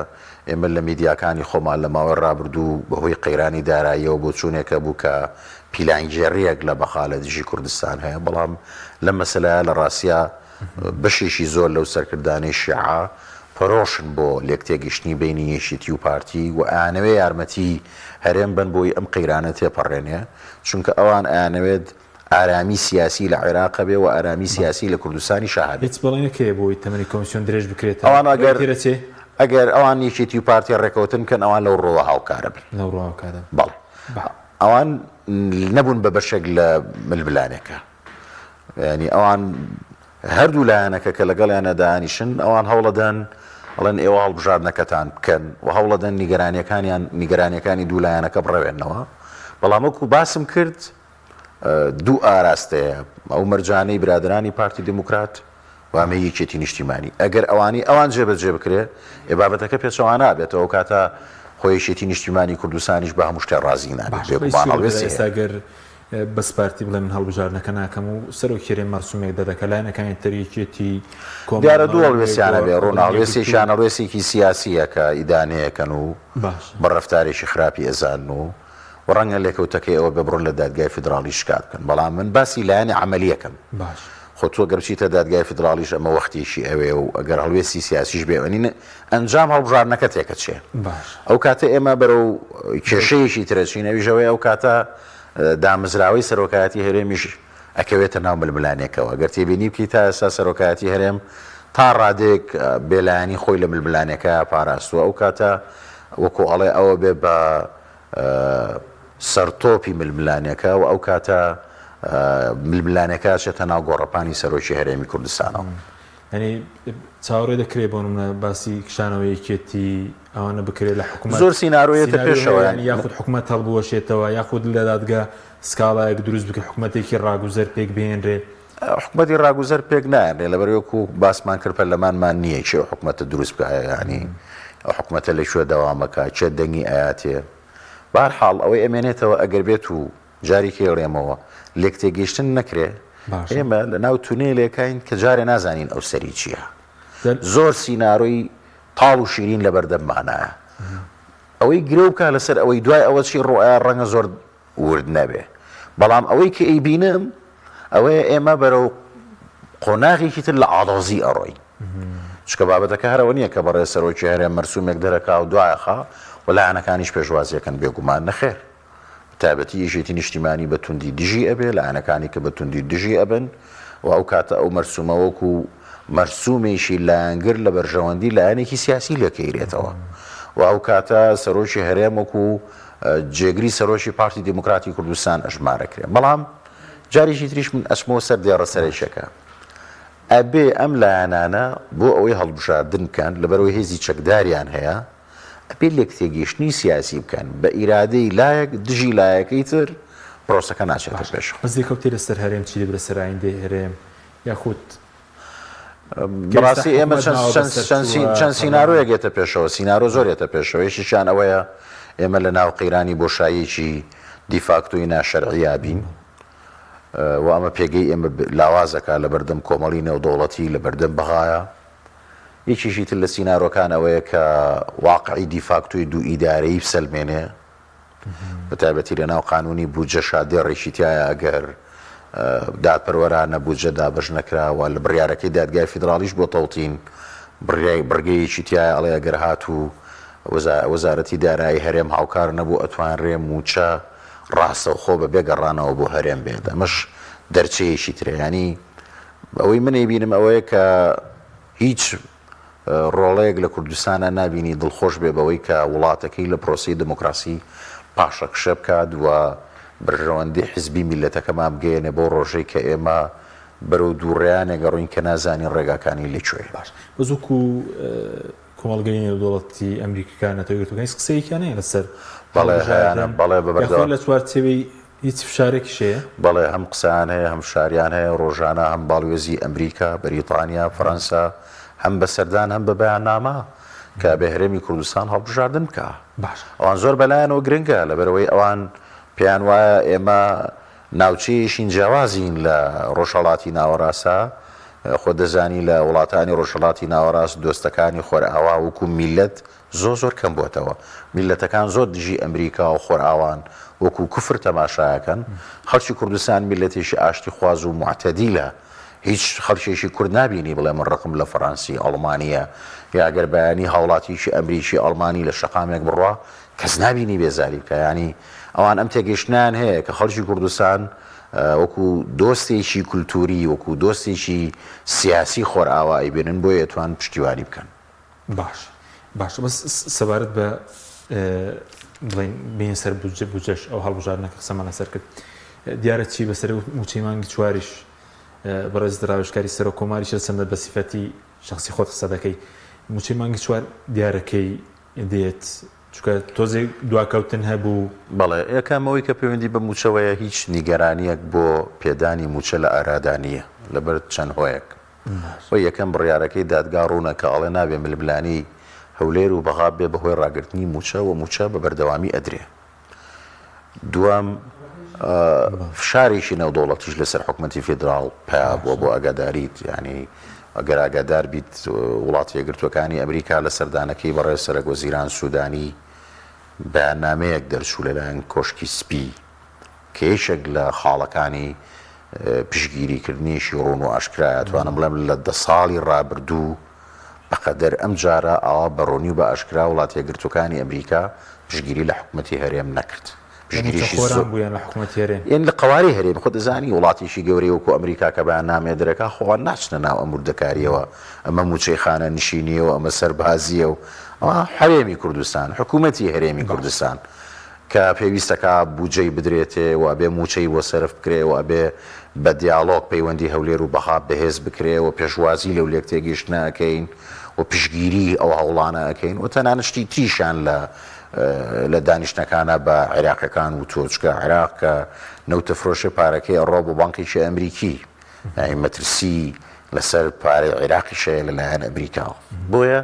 ئێمە لە میدیاکانی خۆمان لە ماوەی ڕابردوو بەهۆی قەیرانی داراییەوە بۆ چوونێکە بوو کە پیلانگێڕیەک لە بەخا لە دژی کوردستان هەیە، بەڵام لە مەسەلەیە لە ڕاستیە بەشێکی زۆر لەو سەرکردانەی شیعە پرۆشن بۆ لێکتێگەیشتنی بینی یەکێتی و پارتی و ئەیانەوێ یارمەتی هەرێم بن بۆی ئەم قەیرانە تێپەڕێنێ، چونکە ئەوان ئەیانەوێت ئارامی سیاسی لە عێراق بێ و ئارامی سیاسی لە کوردستانی شاهد. هیچ بەڵێنێکەیە بۆی تەمەنی کۆمیسیۆن درێژ بکرێتەوە. ئەوان ئەگەر ئەوان یەکێتی و پارتی ڕێکەوتن کەن ئەوان لەو ڕۆوە هاوکارە بن. لەو ڕۆوەکارە. بەڵێ. ئەوان نەبوون بە بەشێک لە ململانێکە. ینی ئەوان هەردوو لایەنەکە کە لەگەڵیانە دانیشن ئەوان هەوڵەدەن ئەڵێن ئێوە هەڵبژاردنەکەتان بکەن و هەوڵەدەن نیگەرانیەکانی دوو لایەنەکە بڕەوێنەوە. بەڵام وەکو باسم کرد دوو ئاراستەیە ئەو مەرجانەی برادرانی پارتی دموکرات و ئەمە یەکێتی نیشتیمانی. ئەگەر ئەوان جێبەجێ بکرێ ئێ بابەتەکە پێچەوان نابێتەوە کاتە خۆی یەکێتی نیشتیمانی کوردستانیش بە هەموو شتێ ڕازی نابێت. ئێستاگەر بەس پارتی بڵێ من هەڵبژاردنەکە ناکەم و سەرۆکێرێ مەرسومێک دەدەکە لایەنەکانی تەریەکێتی دیارە دوو هەڵوێستیانە بێ ڕۆناڵوێستێکیانە ڕێسێکی سیاسیە کە ئیدانەیەکەن و بە ڕەفتارێکی خراپی ئەزان و ڕەنگە لێکەوتەکەی ئەوە ببڕۆن لە دادگای فیدرالی شکات بکەن، بەڵام من باسی لایەنی عەمەلیەکەم. خۆ تۆ گەرچیتە دادگای فیدرالیش ئەمە وەختێکی ئەوێ و ئەگەر هەڵوێستی سیاسیش بێوەنی ئەنجام هەڵبژاردنەکە تێکە چێ. ئەو کاتە ئێمە بەرەو کێشەیەکی ترەچینەویژەوەی ئەو کاتە دامەزراوەی سەرۆکایەتی هەرێمیش ئەکەوێتە ناو ململانێکەوە. گەر تێبینی بکەیت تا ئێستا سەرۆکایەتی هەرێم تا ڕادێک بێلایانی خۆی لە ململانەکە پاراستووە، ئەو کاتە وەکو ئەڵێ ئەوە بێ بە سەرتۆپی ململانەکە و ئەو کاتە ململانەکە چێتە ناو گۆڕەپانی سەرۆکی هەرێمی کوردستانەوە. ینی چاوەڕێ دەکرێت بۆ نمونە باسی کشانەوە یەکێتی ئەوانە بکرێت لە حکوومەت زۆر سیناڕۆیەتە پێشەوە یاخود حکوومەت هەڵبوەشێتەوە یاخود لە دادگا سکاڵایەک دروست بکە حکوومەتێکی ڕاگوزەر پێک بێنرێ. حکوومەتی ڕاگوزەر پێک نایێنێ لەبەرەوەکو باسمان کرد پەرلەمانمان نییە چێ حکوومەتە دروست بکە، ینی ئەو حکوومەتە لەکوێ دەوامەکە چێ دەنگی ئاياتێ. بەهەرحاڵ ئەوەی ئەمێنێتەوە ئەگەر بێت و جارێکی ڕێمەوە لێک تێگەیشتن نەکرێ ئێمە لە ناو تونێلێکین کە جارێ نازانین ئەو سەری چییە. زۆر سیناڕۆی تاڵ و شیرین لە بەردەممانایە. ئەوەی گرێ بکە لەسەر ئەوەی دوای ئەوە چی ڕۆیان ڕەنگە زۆر ورد نەبێ، بەڵام ئەوەی کە ئەیبینم ئەوەیە ئێمە بەرەو قۆناغێکی تر لە ئاڵۆزی ئەڕۆین. چکە بابەتەکە هەرەوە نییە کە بەڕێ سەرۆکی هەرێم مەرسومێک دەرەکا و دوایەخا و لایەنەکانیش پێشوازیەکەن بێگومان نەخێر. تایبەتی یەکێتی نیشتیمانی بە توندی دژی ئەبێ، لایەنەکانی کە بە توندی دژی ئەبن و ئەو کاتە ئەو مەرسومە وەکو مەرسومێکی لایەنگر لە بەرژەوەندی لایەنێکی سیاسی لەکەیرێتەوە و ئەو کاتە سەرۆکی هەرێم وەکو جێگری سەرۆکی پارتی دموکراتی کوردستان ئەژمارەکرێ. بەڵام جارێکی تریش من ئەچمەوە سەر دیێڕە سەرێکەکە ئەبێ ئەم لایەنانە بۆ ئەوەی هەڵبژاردن بکەن لەبەرەوەی هێزی چەکداریان هەیە ئەبێ لێک تێگەیشتنی سیاسی بکەن بە ئیرادەی لایەک دژی لایەکەی تر پرۆسەکە ناچێتە پێش. بەس دێکەوتی لەسەر هەرێم چی لێ بە سەر ئایندەی هەرێم یاخود بەڕاستی ئێمە چەند سینناڕۆیە گێتە پێشەوە سینناڕۆ زۆرێتە پێشەوە یەکیشیان ئەوەیە ئێمە لە ناو قەیرانی بۆشاییەکی دیفاکتۆی ناشەرعیا بین و ئەمە پێگەی ئێمە لاوازەکە لە بەردەم کۆمەڵی نێودەوڵەتی لە بەردەم بەغایە یەکیشی تر لە سینناڕۆکان ئەوەیە کە واقعی دیفاکتۆی دوو ئیدارەی بسەلمێنێ بەتایبەتی لە ناو قانونی بودجە شادێڕێکی تایە ئەگەر دادپەروەرانە بودجە دابەش نەکراوە لە بڕیارەکەی دادگای فیدراڵیش بۆ تەوتین بڕگەیەکی تایە ئەڵێ ئەگەر هاتوو وەزارەتی دارایی هەرێم هاوکار نەبوو ئەتوانرێ موچە ڕاستەوخۆ بە بێگەڕانەوە بۆ هەرێم بێت ئەمەش دەرچەیەکی ترەیانی ئەوەی منەی بینم ئەوەیە کە هیچ ڕۆڵەیەک لە کوردستانە نبینی دڵخۆش بێ بەوەی کە وڵاتەکەی لە پرۆسی دموکراسی پاشەکشە بکات و بەرژەوەندی حیزبی میلەتەکەمان بگەێنێ بۆ ڕۆژەی کە ئێمە بەرەو دووڕێیانێک گەڕوین کە نازانین ڕێگاکانی لێکوێ باش بەزووکو کۆمەڵگەی نێودەوڵەتی ئەمریکیەکانەوە گرتوەکەی قسەیەکیانەیە لەسەر بەڵێ بەبەردەوام لە چوارچێوەی هیچ فشارێکی شەیە بەڵێ هەم قسەیان هەیە هەم شاریان هەیە ڕۆژانە هەم باڵوێزی ئەمریکا بەریتانیا فەڕەنسا هەم بەسەردان هەم بە بەیاننامە کە بە هەرێمی کوردستان هەڵبژاردن بکە ئەوان زۆر بەلایەنەوە گرنگە لەبەرەوەی ئەوان پێیان وایە ئێمە ناوچەیەشین جیاوازین لە ڕۆژهەڵاتی ناوەڕاستە خۆ دەزانی لە وڵاتانی ڕۆژهەڵاتی ناوەڕاست دۆستەکانی خۆرئاوا وەکو میلەت زۆر کەم بووەتەوە میلەتەکان زۆر دژی ئەمریکا و خۆرئاوان وەکو کوفر تەماشایەکەن خەڵکی کوردستان میلەتێکی ئاشتی خواز و معتەدیلە هیچ خەڵکێکی کورد نبینی بڵێ من ڕقم لە فەڕەنسی ئەڵمانیە یاگەر بەیانی هاوڵاتیشی ئەمریکی ئەڵمانی لە شەقامێک بڕوا کەس نبینی بێزاری بکە ینی ئەوان ئەم تێگەیشتیان هەیە کە خەڵکی کوردستان وەکو دۆستێکی کولتوری وەکو دۆستێکی سیاسی خۆرئاوایی بێنن بۆ ئەتوان پشتیوانی بکەن باش بەس سەبارەت بە بڵێن بینە سەر بودجەش ئەو هەڵبژاردنەکە قسەمان لەسەر کرد دیارە چی بەسەر موچەی مانگی چواریش بەڕێز دراوێژکاری سەر و کۆماریش لەسەندە بە سیفەتی شخصی خۆت قسە دەکەی موچەی مانگی چوار دیارەکەی دێت چونکە تۆزێک دواکەوتن هەبوو بەڵێ یەکەمەوەی کە پەیوەندی بە موچەوەیە هیچ نیگەرانیەک بۆ پێدانی موچە لە ئارادانیە لەبەر چەند هۆیەک بۆ یەکەم بڕیارەکەی دادگا ڕوونە کە ئەڵێ نابێ ململانی هەولێر و بەغا بێ بەهۆی ڕاگررتنی موچە و موچە بە بەردەوامی ئەدرێ دوام فشارێکی نێودەوڵەتیش لەسەر حکومەتی فێدراڵ پیا بووە بۆ ئەگاداریت ینی ئەگەر ئاگادار بیت وڵاتی یەکگرتوەکانی ئەمریکا لە سەردانەکەی بەڕێز سەرۆکوەزیران سوودانی بەیاننامەیەک دەرچوو لەلایەن کۆشکی سپی کە یەکێک لە خاڵەکانی پشگیریکردنیشی ڕوون و ئاشکرایە توانم بڵێم لە 10 ساڵی ڕابردوو بەقەدەر ئەم جارە ئاوا بەڕۆنی و بە ئاشکرا وڵاتی یەکگرتوەکانی ئەمریکا پشگیری لە حکومەتی هەرێم نەکرد یان لە قواری هەرێم خۆ دەزانی وڵاتیشی گەورەی وەکو ئەمریکا کە بەیاننامێ دەرەکا خۆوان ناچنە ناو ئەموردەکاریەوە ئەمە موچەی خانە نشینیەوە ئەمە سەربازیە و ئەوە هەرێمی کوردستان حکوومەتی هەرێمی کوردستان کە پێویستەکە بودجەی بدرێتێ و بێ موچەی بۆ سەرف بکرێ و بێ بە دیالۆگ پەیوەندی هەولێر و بەخاب بەهێز بکرێ و پێشوازی لەو لێک تێگەیشتنە ئەکەین و پشگیری ئەو هەوڵانە ئەەکەین و تەنانشتی تیشان لە دانیشتەکانە بە عێراقەکان و تۆچکە عێراق کە نەوتە فرۆشە پارەکەی ئەڕۆ بۆ بانکێکی ئەمریکی مەترسی لەسەر پارەی عێراقی شەیە لەلایەن ئەمریکا بۆیە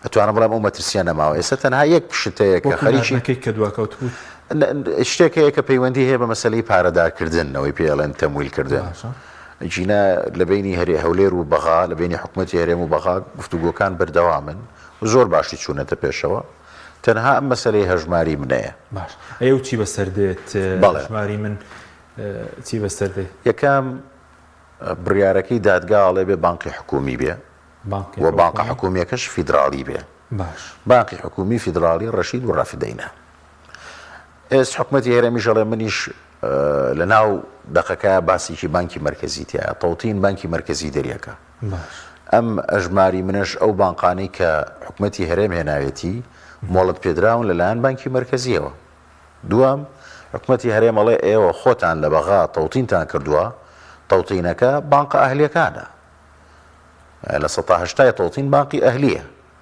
ئەتوانم بڵێم ئەو مەترسیە نەماوە ئێستا تەنها یەک شتەیە کە خەریکی کە دواکەوت بوو شتێکەیە کە پەیوەندی هەیە بە مەسەلەی پارەدارکردنەوەی پێڵێن تەمویلکردن جینە لە بینی هەولێر و بەغا لە بینی حکومەتی هەرێم و بەغا گفتوگۆکان بەردەوامن و زۆر باشی چوونەتە پێشەوە تەنها ئەم مەسەلەی هەژماری منەیە باش ئەو چی بەسەر دێت هەژماری من چی بەسەر دێت یەکەم بڕیارەکەی دادگاڵێ بێ بانقی حکومی بێ و بانقە حکومیەکەش فیدراڵی بێ بانقی حکومی فیدراڵی ڕەشید و ڕافدەینە ئێس حکومەتی هەرێمی ژەڵێ منیش لە ناو دەقەکە باسیکی بانکی مرکزی تایە تەوتین بانکی مرکزی دەریەکە ئەم ئەژماری منش ئەو بانقانەی کە حکومەتی هەرێم هێناوێتی مۆڵەت پێدراون لەلایەن بانکی مرکزیەوە دوام حکومەتی هەرێمەڵێ ئێوە خۆتان لە بەغا تەوتینتان کردووە تەوتینەکە بانقە ئەهلیەکانە لە 1970 تەوتین بانقی ئەهلیە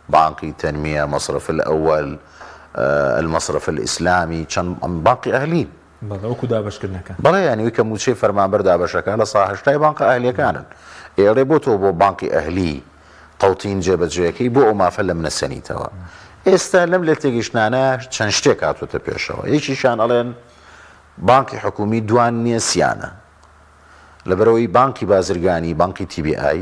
بانقی تەنمیە مەصرف الأول المصرف الإسلامي چەند بانقی ئەهلین وەکو دابەشکردنەکە بەڵێ یانی کە موچەی فەرمانبەر دابەشەکان لە 1970 بانقە ئەهلیەکانن ئێڕێ بۆ تۆ بۆ بانقی ئەهلی تەوتین جێبەجێەکەی بۆ ئەو مافە لە منە سەنیتەوە. ئێستا لەم لە تێگەیشتانە چەند شتێک هاتوۆتە پێشەوە. یەکیشان ئەڵێن بانکی حکومی دوان نییە سیانە، لەبەرەوەی بانکی بازرگانی بانکی TBI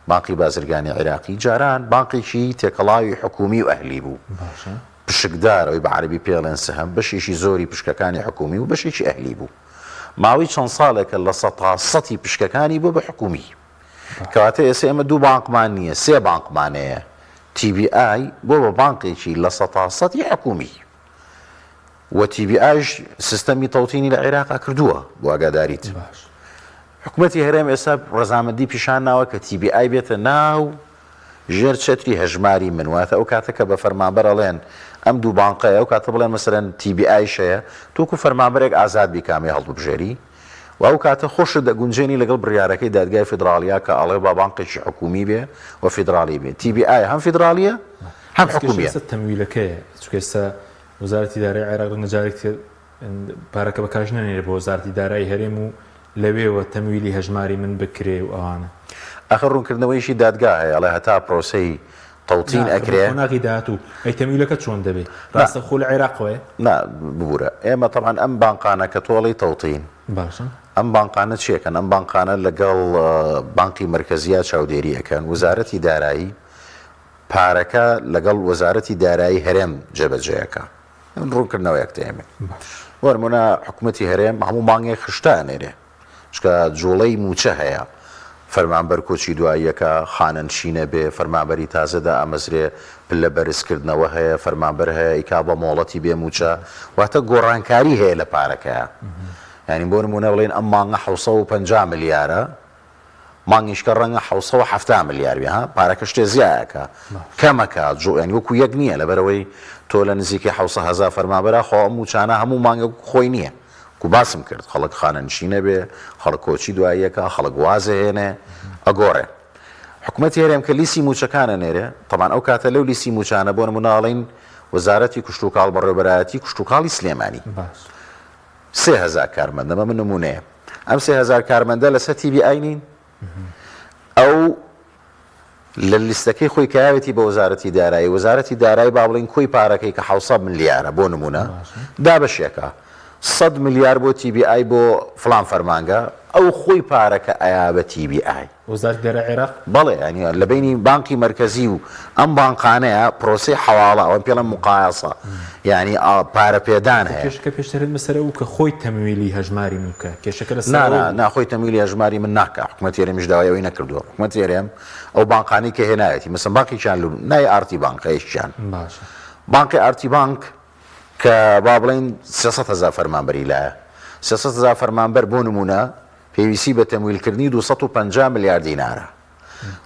بانکی بازرگانی عێراقی جاران بانقێکی تێکەڵاوی حکومی و ئەهلی بوو، پشکدارەوەی بە عەربی پێڵێن سەهم، بەشێکی زۆری پشکەکانی حکومی و بەشێکی ئەهلی بوو. ماوەی چەند ساڵێکە لە سەتی پشکەکانی بۆ بە حکومی، کەواتە ئێستا ئێمە دوو بانکمان نییە، سێ بانکمانەیە. TBI بۆ بە بانقێکی لە سەتی حکومی و TBIش سیستەمی تەوتینی لە عێراقا کردووە بۆ ئاگاداریت. حکوومەتی هەرێم ئێستا ڕەزامەندی پیشان ناوە کە TBI بێتە ناو ژێر چەتری هەژماری من، واتە ئەو کاتە کە بە فەرمانبەر ئەڵێن ئەم دوو بانقەیە، ئەو کاتە بڵێن مەسەرەن TBIش هەیە، تۆکو فەرمانبەرێک ئازاد بی کامی هەڵبژێری و ئەو کاتە خۆشت دەگونجێنی لەگەڵ بڕیارەکەی دادگای فیدراڵیا کە ئەڵێ با بانقێکی حکومی بێ و فیدراڵی بێ. TBI هەم فیدراڵیە هەم حکومیە. تەمویلەکەیە چونکە ئێستا وەزارەتی دارایی عێراق نەجارێک پارەکە بەکاش نەنێرە بۆ وەزارەتی دارایی هەرێم و لەوێوە تەمویلی هەژماری من بکرێ و ئەوانە. ئەخە ڕوونکردنەوەیشی دادگا هەیە، ئەڵێ هەتا پرۆسەی تەوتین ئەکرێ ناقی داهات و ئەی تەمویلەکە چۆن دەبێت ڕاستە خۆ لە عێراقەوەیە؟ نا ببوورە ئێمە تەمان ئەم بانقانە کە تۆڵی تەوتین باشە ئەم بانقانە چیەکەن؟ ئەم بانقانە لەگەڵ بانقی مرکزیە چاودێری ئەەکەن. وەزارەتی دارایی پارەکە لەگەڵ وەزارەتی دارایی هەرێم جێبەجێیەکە. ڕوونکردنەوەیەک دێمێ وەرمونە حکوومەتی هەرێم هەموو مانگێک خشتانێرێ چکە جوڵەی موچە هەیە، فەرمانبەر کۆچی دواییەکە خانەنشینە بێ، فەرمانبەری تازەدا ئەمەزرێ پلە بەرزکردنەوە هەیە، فەرمانبەر هەیە ئیکا بە مۆڵەتی بێ موچە، واتە گۆڕانکاری هەیە لە پارەکەیە. ینی بۆ نمونە بڵێن ئەم مانگە 750 ملیارە، مانگیشکە ڕەنگە 770 ملیار بێ، پارەکە شتێ زیایەکە کەمەکە، ینی وەکو یەک نییە، لەبەرەوەی تۆ لە نزیکی 700,000 فەرمانبەرە خۆ ئەم موچانە هەموو مانگە خۆی نییە. کو باسم کرد خەڵک خانەنشینە بێ، خەڵک کۆچی دواییەکە، خەڵک وازە هێنێ ئەگۆڕێ. حکوومەتی هەرێم کە لیسی موچەکانە نێرێ، تەمان ئەو کاتە لەو لیسی موچانە بۆ نموناڵین وەزارەتی کوشتوکاڵ بەڕێوەبەرایەتی کوشتوکاڵی سلێمانی 3000 کارمەندە من نمونەیە. ئەم 3000 کارمەندە لەسەر TBI نین، ئەو لە لیستەکەی خۆی کاوێتی بە وەزارەتی دارایی، وەزارەتی دارایی با بڵین کۆی پارەکەی کە 700 ملیارە بۆ نمونە دابەشێکە 100 ملیار بۆ TBI بۆ فلان فەرمانگە، ئەو خۆی پارەکە ئایا بە TBI وەزارەتی دارایی عێراق بەڵێ، ینی لە بینی بانکی مرکزی و ئەم بانقانەیە پرۆسی حواڵە ئەوە پێڵم مقایسە، یعنی پارە پێدان هەیە. کێشەکە پێشترێت مەسەرە و کە خۆی تەمویلی هەژماری من بکە، کێشەکە لەسەر ناخۆی تەمویلی هەژماری من ناکە. حکوومەتی هەرێمیش داوای نەکردووە. حکوومەتی هەرێم ئەو بانقانی کە هێنایەتی مەسەڵەن بانکێکیان نای ئارتی بانکەیەکیان باشە، بانکی ئارتی بانک کە با بڵین 300,000 فەرمانبەری لایە، 300,000 فەرمانبەر بۆ نمونە پێویستی بە تەمویلکردنی 250 ملیار دینارە.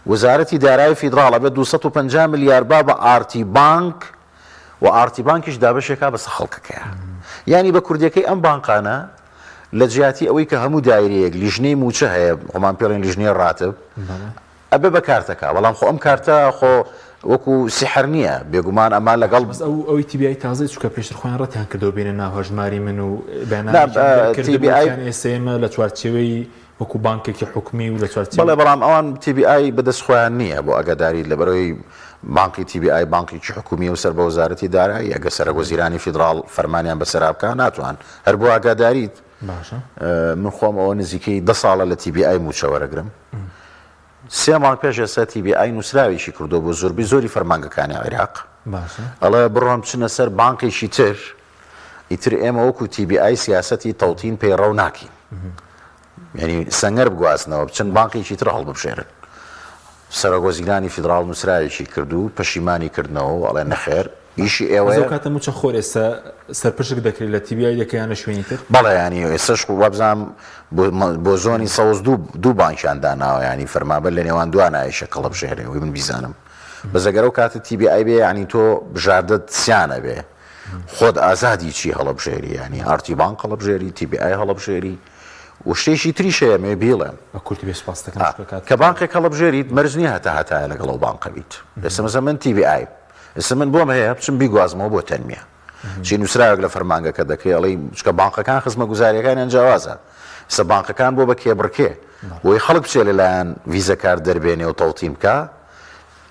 وەزارەتی دارایی فیدراڵە بێت 250 ملیار با بە ئارتی بانک و ئارتی بانکیش دابەشێکا بەسە خەڵکەکەیە. ینی بە کوردیەکەی ئەم بانقانە لە جیاتی ئەوەی کە هەموو دایرەیەک لیژنەی موچە هەیە، خۆمان پێڵێن لیژنەی ڕاتب، ئەبێ بە کارتەکە، بەڵام خۆ ئەم کارتە خۆ وەکو سیحر نییە، بێگومان ئەمان لەگەڵ ئەوی TBI تازای چووکە پێشتر خۆیان ڕەتیان کردەوە بێنە ناو هەژماری من و ئێسێمە لە چوارچێوەی وەکو بانکێکی حکومی و لە چوارچێوەی بەڵێ، بەڵام ئەوان TBI بەدەست خۆیان نییە بۆ ئەگەداری لەبەرەوەی بانکی TBI بانکێکی حکومی و سەر بە وەزارەتی دارایی ئەگە سەرۆکوەزیرانی فیدراڵ فەرمانیان بەسەرا بکە ناتوان هەر بۆ ئاگاداریت. من خۆم ئەوە نزیکەی 10 ساڵە لە TBI موچە وەرەگرم. 3 مانگ پێش ئێستا TBI نووسراوێکی کردو بۆ زۆربەی زۆری فەرمانگەکانی عێراق، ئەڵێ بڕۆن بچنە سەر بانکێکی تر، ئیتر ئێمە وەکو TBI سیاسەتی تەوتین پەیڕەو ناکەین، یعنی سەنگەر بگوازنەوە بچن بانکێکی تر هەڵببژێرن. سەرۆکوەزیرانی فیدراڵ نووسراوێکی کردو، پەشیمانی کردنەوە، ئەڵێ نەخێر ئیشی ئێوەیە. کاتە موچە خۆر ئێستا سەرپشک دەکرێت لە TBI دەکەیانە شوێنی تر؟ بەڵێ، ینی ئێستش وەبزانام بۆ زۆنی سەوز دوو بانکیان داناوە، ینی فەرمانبەر لە نێوان دوانایشە کەڵە بژێرێ وی من بیزانم. بەزەگەرە و کاتە TBI بێ، ینی تۆ بژاردەت سیانە بێ، خۆت ئازادی چی هەڵەبژێری، ینی ئارتی بانک هەڵەبژێری، TBI هەڵەبژێری و شتێکی تریشەیە مێ بیڵێم کە بانکێک هەڵەبژێریت مەرج نییە هەتایە لەگەڵ ئەو بانکە بیت. ئێستا مەسەڵەن من TBI ئێستا من بۆم هەیە بچم بیگوازمەوە بۆ تەنمیا، چی نووسراوێک لە فەرمانگەکە دەکەی ئەڵێ چکە بانکەکان خزمە گوزاریەکانیان جیاوازە، ئێستا بانکەکان بۆ بە کێبڕکێ بۆی خەڵک بچێ لەلایەن ڤیزە کار دەربێنێ و تەوتیم بکە،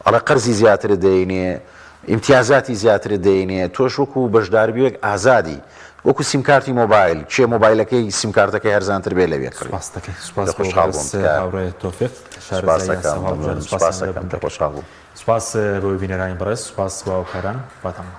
ئەڵە قەرزی زیاتر دەینێ ئیمتیازاتی زیاتر دەینێ تۆش وەکو بەشداربیوەک ئازادی وەکو سیمکارتی مۆبایل کێ مۆبایلەکەی سیمکارتەکەی هەرزانتر بێ لەوێ کڕی سپاس بۆ بینەرانی بەڕێز سپاس باوکاران باتەمە